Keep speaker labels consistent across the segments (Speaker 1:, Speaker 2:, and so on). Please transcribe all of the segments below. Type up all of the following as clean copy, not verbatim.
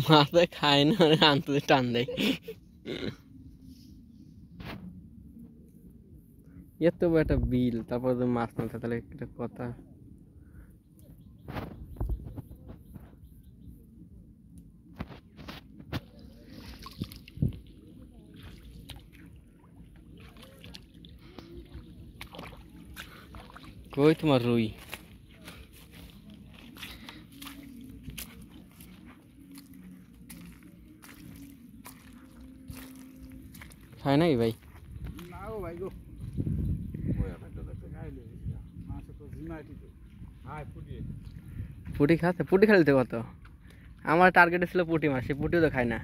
Speaker 1: মাছে খায় না আনতে টান দেয় এত বড় একটা বিল তারপর তো মাছ না তাহলে একটা কথা কই তোমার রুই খায় নাই ভাই
Speaker 2: না গো ভাই গো ওই একটা দেখতে খাইলে মাছ তো জিমাই ঠিক হাই ফুটিয়ে
Speaker 1: পুটি খাচ্ছে পুটি খেলতে কত আমার টার্গেট ছিল পুটি মাছ সে পুটিও তো খায় না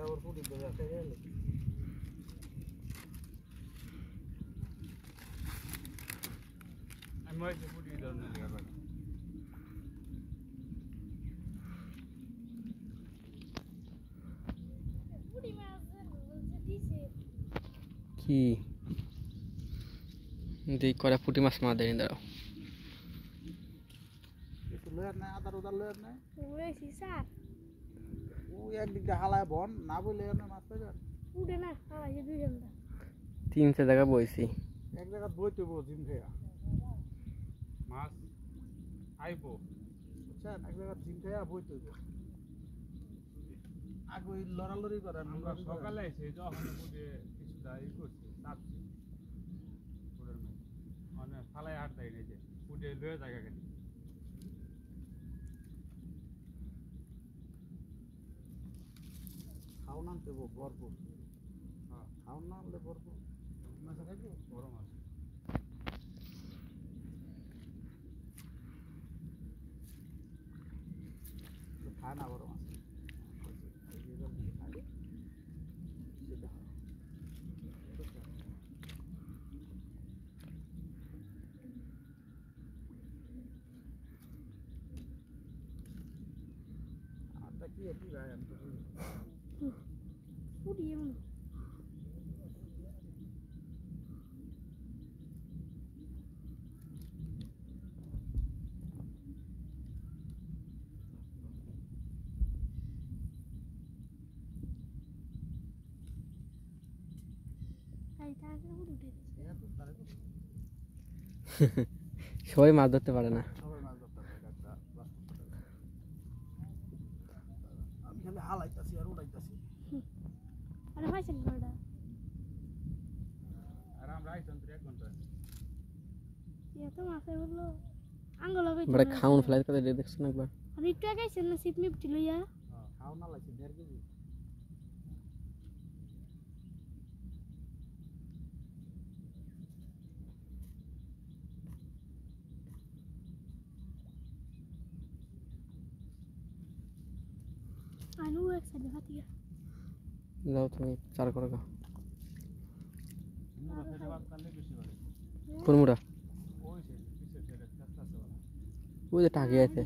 Speaker 2: আবার ফুটি ধরে আছে গেল আমি ওই ফুটি ধরে নিয়ে গেল
Speaker 1: কি দেখ করে পুটি মাছ মা দেয়নি দাঁড়াও
Speaker 2: কিছু লয়ার নাই আদার উদার লয়ার নাই
Speaker 3: উড়েছি স্যার
Speaker 2: ওই একদিক দিয়ে হালায় বন না বলে না মাছ পাই যান
Speaker 3: উড়ে না হাওয়ায় 2 ঘন্টা
Speaker 1: 3 জায়গা বইছি
Speaker 2: এক জায়গা বইতে বো জিম খেয়া মাছ আইবো বুঝছেন এক জায়গা জিম খেয়া বইতে বো আগে ওই লড়ালড়ি করেন আমরা সকালে এসে যখন বুঝে কিছুটা ই করছি চাপছি পুরের মধ্যে মানে ফালাই আট দেয় এই যে পুটে লয়ে জায়গা গেলি খাওন আনতে ভরপুর হ্যাঁ খাওন না আনলে ভরপুর মাছ খাইবো বড় মাছ খায় না বড় মাছ কি কি ভাই আমি তো
Speaker 3: উড়িয়ে মনে
Speaker 1: সবাই মাছ ধরতে পারে না
Speaker 2: সবাই মাছ ধরতে পারে একটা আমি খালি হালাইতাছি আর উড়াইতাছি
Speaker 3: আরে ভাইছেন কোনটা
Speaker 2: আর আমরা আইতাম 1 ঘন্টা
Speaker 3: এত মাছে বললো আঙ্গুল হবে
Speaker 1: বড় খাউন ফ্লাই করে দেখছ না একবার
Speaker 3: আমি একটু আগে আইছেন না সিপ মিপটি লইয়া
Speaker 2: হ্যাঁ খাও না লাগছে 1.5 কেজি
Speaker 3: আনু এক সাইডে হাতিয়া
Speaker 1: যাও তুমি চার করে খাও
Speaker 2: মুড়া ফেলে ভাত খালে বেশি ভালো
Speaker 1: কোন মুড়া
Speaker 2: ওই সে পিছে ফেলে কাঁচা আছে
Speaker 1: ওই যে টাকি আছে